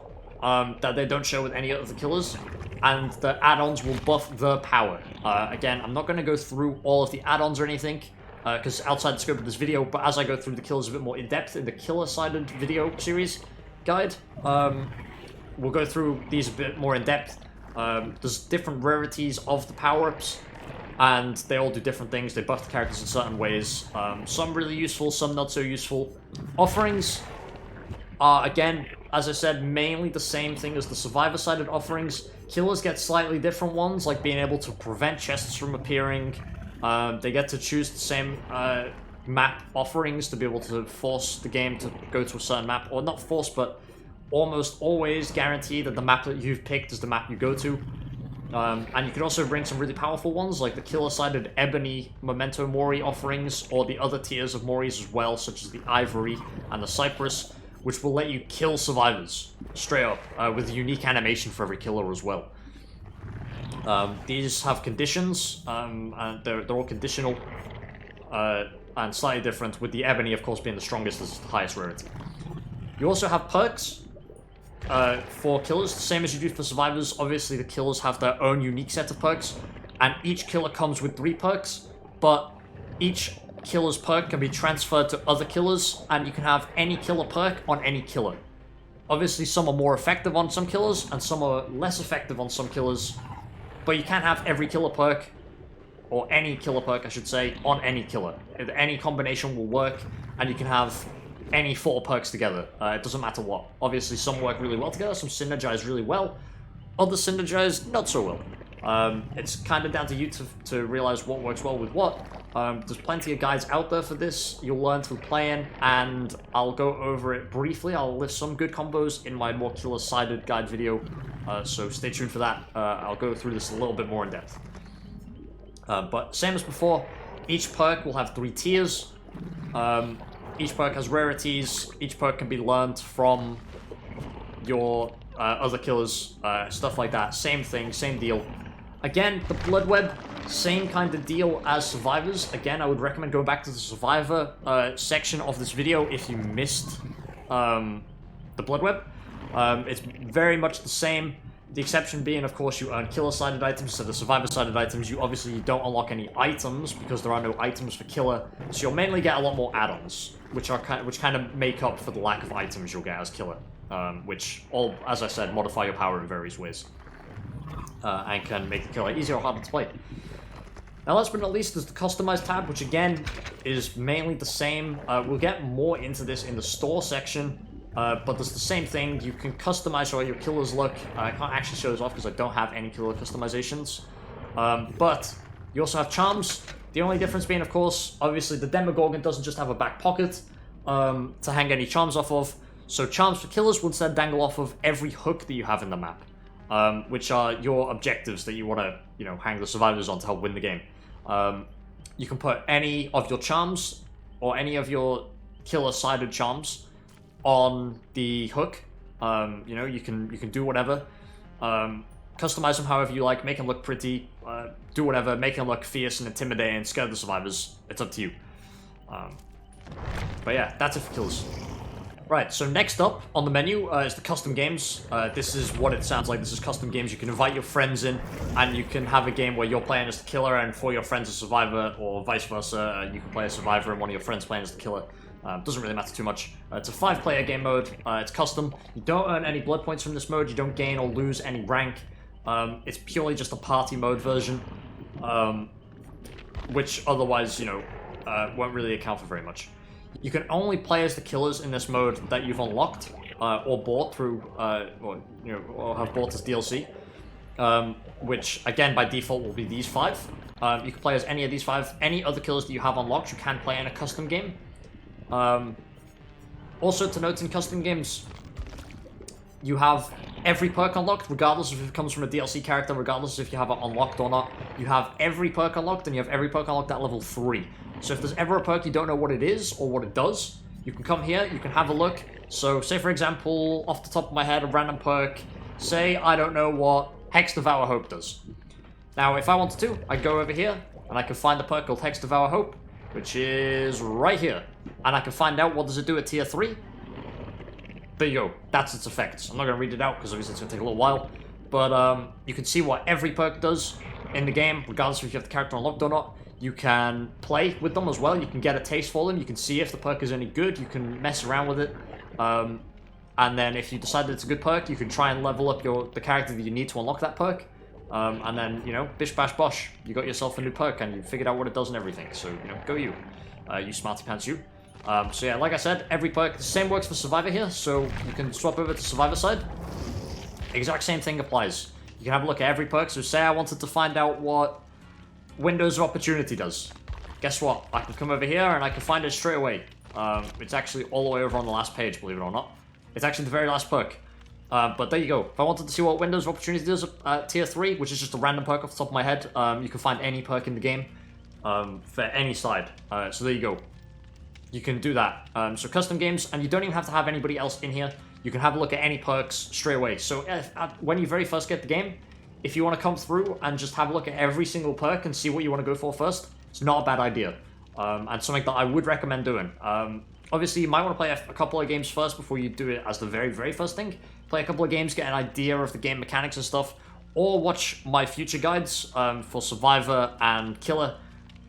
that they don't share with any other killers, and the add-ons will buff their power. Again, I'm not going to go through all of the add-ons or anything, because outside the scope of this video, but as I go through the killers a bit more in-depth in the killer-sided video series guide, we'll go through these a bit more in-depth. There's different rarities of the power-ups, and they all do different things. They buff the characters in certain ways. Some really useful, some not so useful. Offerings are, again, as I said, mainly the same thing as the Survivor-sided offerings. Killers get slightly different ones, like being able to prevent chests from appearing. They get to choose the same map offerings to be able to force the game to go to a certain map, or not force, but almost always guarantee that the map that you've picked is the map you go to. And you can also bring some really powerful ones, like the killer-sided Ebony Memento Mori offerings, or the other tiers of Moris as well, such as the Ivory and the Cypress, which will let you kill survivors, straight up, with a unique animation for every killer as well. These have conditions, and they're all conditional, and slightly different, with the Ebony, of course, being the strongest as the highest rarity. You also have perks for killers, the same as you do for survivors. Obviously, the killers have their own unique set of perks, and each killer comes with 3 perks, but each killer's perk can be transferred to other killers, and you can have any killer perk on any killer. Obviously, some are more effective on some killers, and some are less effective on some killers, but you can't have every killer perk, or any killer perk, I should say, on any killer. Any combination will work, and you can have any 4 perks together. It doesn't matter what. Obviously, some work really well together, some synergize really well, others synergize not so well. It's kind of down to you to realize what works well with what. There's plenty of guides out there for this. You'll learn through playing, and I'll go over it briefly. I'll list some good combos in my more killer-sided guide video, so stay tuned for that. I'll go through this a little bit more in depth. But same as before, each perk will have 3 tiers. Each perk has rarities. Each perk can be learned from your other killers, stuff like that. Same thing, same deal. Again, the Bloodweb, same kind of deal as Survivors. Again, I would recommend going back to the Survivor section of this video if you missed the Bloodweb. It's very much the same. The exception being, of course, you earn killer-sided items instead of survivor-sided items. You obviously don't unlock any items because there are no items for killer, so you'll mainly get a lot more add-ons, which kind of make up for the lack of items you'll get as killer, which all, as I said, modify your power in various ways, and can make the killer easier or harder to play. Now, last but not least, there's the Customise tab, which again is mainly the same. We'll get more into this in the store section. But there's the same thing. You can customize how your killers look. I can't actually show this off because I don't have any killer customizations. But you also have charms. The only difference being, of course, obviously the Demogorgon doesn't just have a back pocket to hang any charms off of. So charms for killers will instead dangle off of every hook that you have in the map, which are your objectives that you want to, hang the survivors on to help win the game. You can put any of your charms or any of your killer-sided charms on the hook. You can do whatever. Customize them however you like, make them look pretty, do whatever, make them look fierce and intimidating, scare the survivors. It's up to you. But yeah, that's it for killers. Right, so next up on the menu is the custom games. This is what it sounds like. This is custom games. You can invite your friends in, and you can have a game where you're playing as the killer and for your friends a survivor, or vice versa. You can play a survivor and one of your friends playing as the killer. Doesn't really matter too much. It's a 5-player game mode. It's custom. You don't earn any blood points from this mode. You don't gain or lose any rank. It's purely just a party mode version, which otherwise, won't really account for very much. You can only play as the killers in this mode that you've unlocked or bought through, or have bought as DLC, which again by default will be these 5. You can play as any of these 5. Any other killers that you have unlocked, you can play in a custom game. Also to note, in custom games, you have every perk unlocked, regardless of if it comes from a DLC character, regardless if you have it unlocked or not. You have every perk unlocked, and you have every perk unlocked at level 3. So if there's ever a perk you don't know what it is or what it does, you can come here, you can have a look. So say for example, off the top of my head, a random perk, say I don't know what Hex Devour Hope does. Now if I wanted to, I'd go over here, and I can find the perk called Hex Devour Hope, which is right here. And I can find out what does it do at tier 3. There you go, that's its effects. I'm not going to read it out because obviously it's going to take a little while. But you can see what every perk does in the game, regardless of if you have the character unlocked or not. You can play with them as well, you can get a taste for them, you can see if the perk is any good, you can mess around with it. And then if you decide that it's a good perk, you can try and level up the character that you need to unlock that perk. And then, bish bash bosh, you got yourself a new perk and you figured out what it does and everything. So, go you. You smarty pants you. So yeah, like I said, every perk, the same works for Survivor here, so you can swap over to Survivor side. Exact same thing applies. You can have a look at every perk, so say I wanted to find out what Windows of Opportunity does. Guess what? I can come over here and I can find it straight away. It's actually all the way over on the last page, believe it or not. It's actually the very last perk. But there you go. If I wanted to see what Windows of Opportunity does at tier 3, which is just a random perk off the top of my head, you can find any perk in the game for any side. So there you go. You can do that. So custom games, and you don't even have to have anybody else in here. You can have a look at any perks straight away. So when you very first get the game, if you want to come through and just have a look at every single perk and see what you want to go for first, it's not a bad idea. And something that I would recommend doing. Obviously, you might want to play a couple of games first before you do it as the very, very first thing. Play a couple of games, get an idea of the game mechanics and stuff, or watch my future guides for Survivor and Killer,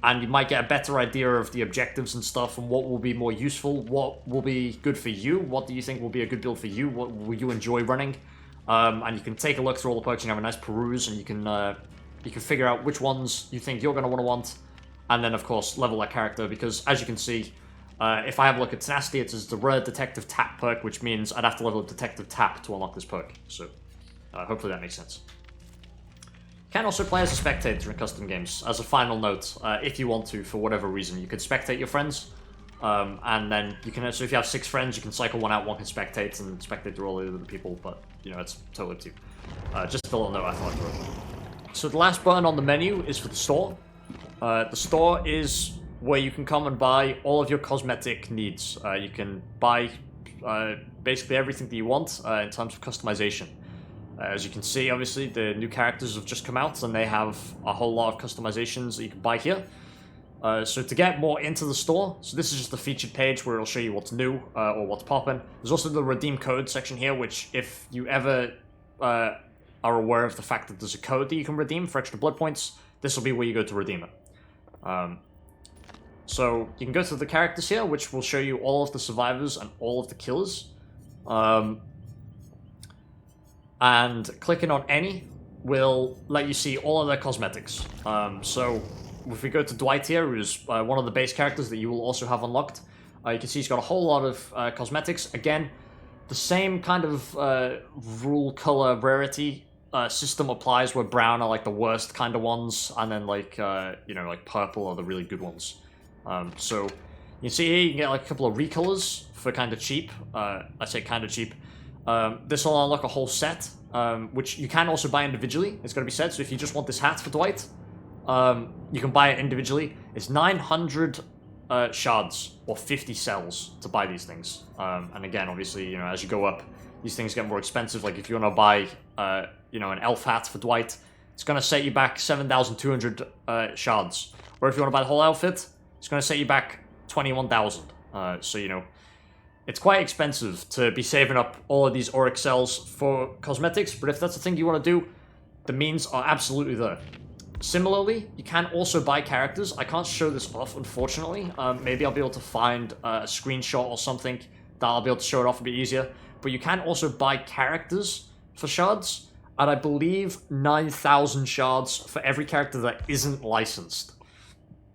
and you might get a better idea of the objectives and stuff, and what will be more useful, what will be good for you, what do you think will be a good build for you, what will you enjoy running, and you can take a look through all the perks and have a nice peruse, and you can figure out which ones you think you're going to want, and then of course level that character, because as you can see, if I have a look at Tenacity, it's the rare Detective Tap perk, which means I'd have to level up Detective Tap to unlock this perk, so hopefully that makes sense. Can also play as a spectator in custom games, as a final note, if you want to, for whatever reason. You can spectate your friends, and then you can, so if you have 6 friends, you can cycle one out, one can spectate, and spectate through all the other people, but, it's totally up to you. Just a little note I thought I'd throw. So the last button on the menu is for the store. The store is where you can come and buy all of your cosmetic needs. You can buy basically everything that you want in terms of customization. As you can see, obviously, the new characters have just come out, and they have a whole lot of customizations that you can buy here. So to get more into the store, so this is just the featured page where it'll show you what's new or what's popping. There's also the redeem code section here, which if you ever are aware of the fact that there's a code that you can redeem for extra blood points, this will be where you go to redeem it. So you can go to the characters here, which will show you all of the survivors and all of the killers. And clicking on any will let you see all of their cosmetics. So if we go to Dwight here, who's one of the base characters that you will also have unlocked, you can see he's got a whole lot of cosmetics. Again, the same kind of rule color rarity system applies, where brown are like the worst kind of ones, and then like like purple are the really good ones. So you can see here you can get like a couple of recolors for kind of cheap. I say kind of cheap. This will unlock a whole set, which you can also buy individually. It's going to be said. So if you just want this hat for Dwight, you can buy it individually. It's 900 shards or 50 cells to buy these things. And again, obviously, as you go up, these things get more expensive. Like if you want to buy, an elf hat for Dwight, it's going to set you back 7,200 shards. Or if you want to buy the whole outfit, it's going to set you back 21,000. So, it's quite expensive to be saving up all of these auric cells for cosmetics, but if that's the thing you want to do, the means are absolutely there. Similarly, you can also buy characters. I can't show this off, unfortunately. Maybe I'll be able to find a screenshot or something that I'll be able to show it off a bit easier. But you can also buy characters for shards, and I believe 9,000 shards for every character that isn't licensed.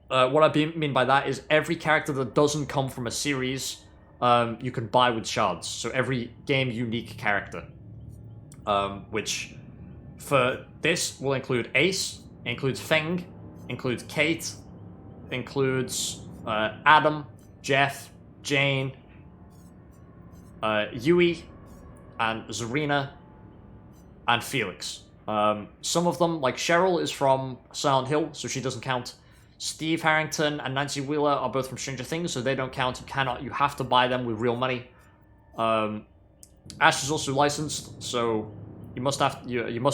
What I mean by that is every character that doesn't come from a series, you can buy with shards. So every game unique character, which for this will include Ace, includes Feng, includes Kate, includes Adam, Jeff, Jane, Yui, and Zarina, and Felix. Some of them, like Cheryl, is from Silent Hill, so she doesn't count. Steve Harrington and Nancy Wheeler are both from Stranger Things, so they don't count. You have to buy them with real money. Ash is also licensed, so you must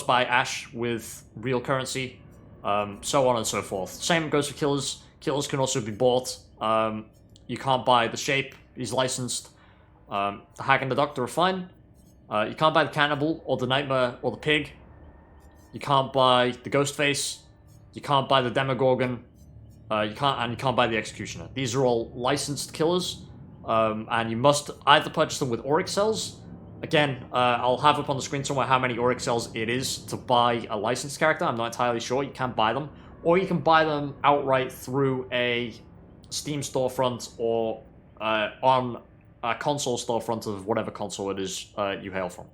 buy Ash with real currency. So on and so forth. Same goes for killers. Killers can also be bought. You can't buy the Shape, he's licensed. The Hag and the Doctor are fine. You can't buy the Cannibal, or the Nightmare, or the Pig. You can't buy the Ghostface. You can't buy the Demogorgon. You can't buy the Executioner. These are all licensed killers, and you must either purchase them with auric cells. Again, I'll have up on the screen somewhere how many auric cells it is to buy a licensed character. I'm not entirely sure. You can buy them, or you can buy them outright through a Steam storefront or on a console storefront of whatever console it is you hail from.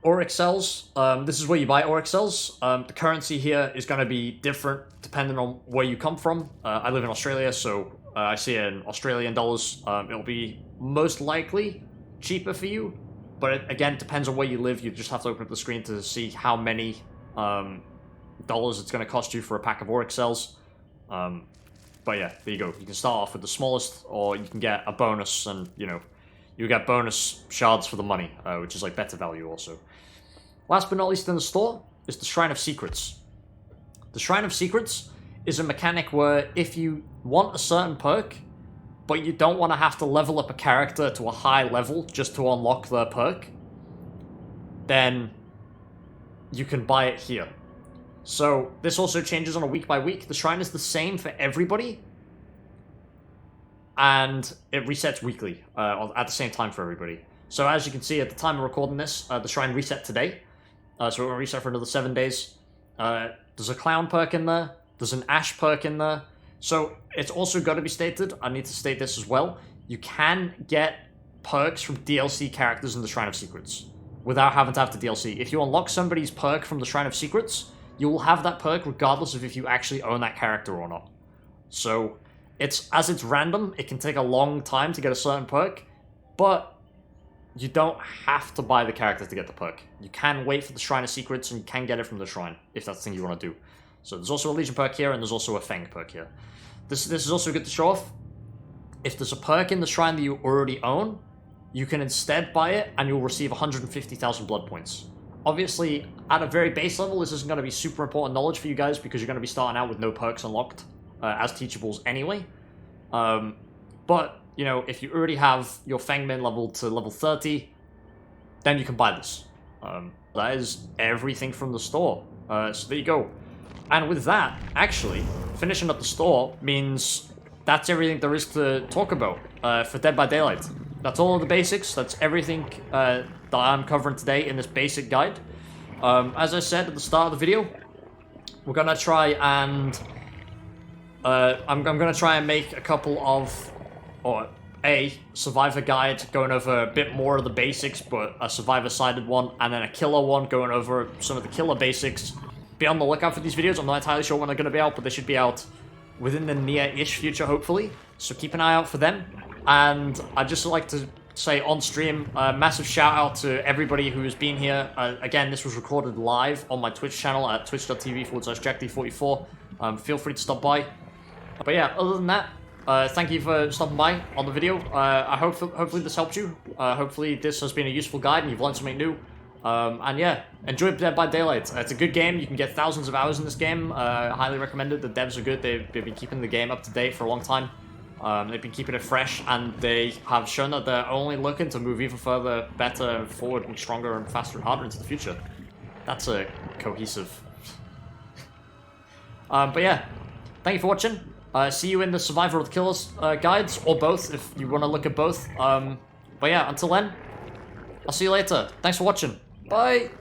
Auric cells. This is where you buy auric cells. The currency here is going to be different depending on where you come from. I live in Australia, so I see it in Australian dollars. It'll be most likely cheaper for you, but it, again, depends on where you live. You just have to open up the screen to see how many dollars it's going to cost you for a pack of auric cells. But yeah, there you go. You can start off with the smallest, or you can get a bonus, and you get bonus shards for the money, which is like better value also. Last but not least in the store is the Shrine of Secrets. The Shrine of Secrets is a mechanic where if you want a certain perk, but you don't want to have to level up a character to a high level just to unlock their perk, then you can buy it here. So this also changes on a week by week. The shrine is the same for everybody, and it resets weekly at the same time for everybody. So as you can see at the time of recording this, the shrine reset today. So it won't reset for another 7 days. There's a clown perk in there. There's an ash perk in there. So it's also got to be stated, I need to state this as well, you can get perks from DLC characters in the Shrine of Secrets without having to have the DLC. If you unlock somebody's perk from the Shrine of Secrets, you will have that perk regardless of if you actually own that character or not. So as it's random, it can take a long time to get a certain perk, but you don't have to buy the character to get the perk. You can wait for the Shrine of Secrets, and you can get it from the shrine if that's the thing you want to do. So there's also a Legion perk here, and there's also a Feng perk here. This is also good to show off. If there's a perk in the shrine that you already own, you can instead buy it, and you'll receive 150,000 blood points. Obviously, at a very base level, this isn't going to be super important knowledge for you guys, because you're going to be starting out with no perks unlocked as teachables anyway. But, if you already have your Feng Min level to level 30, then you can buy this. That is everything from the store. So there you go. And with that, actually, finishing up the store means that's everything there is to talk about for Dead by Daylight. That's all of the basics. That's everything that I'm covering today in this basic guide. As I said at the start of the video, we're gonna try and I'm gonna try and make a couple of, or a survivor guide going over a bit more of the basics, but a survivor-sided one, and then a killer one going over some of the killer basics. Be on the lookout for these videos. I'm not entirely sure when they're gonna be out, but they should be out within the near-ish future, hopefully. So keep an eye out for them. And I'd just like to say on stream, massive shout out to everybody who's been here. Again, this was recorded live on my Twitch channel at twitch.tv/Jackd44. Feel free to stop by. But yeah, other than that, thank you for stopping by on the video. I hopefully this helped you. Hopefully this has been a useful guide and you've learned something new. And yeah, enjoy Dead by Daylight. It's a good game. You can get thousands of hours in this game. Highly recommended. The devs are good. They've been keeping the game up to date for a long time. They've been keeping it fresh, and they have shown that they're only looking to move even further, better, forward, and stronger, and faster and harder into the future. That's a cohesive. But yeah, thank you for watching. See you in the Survivor of the Killers guides, or both, if you want to look at both. But yeah, until then, I'll see you later. Thanks for watching. Bye!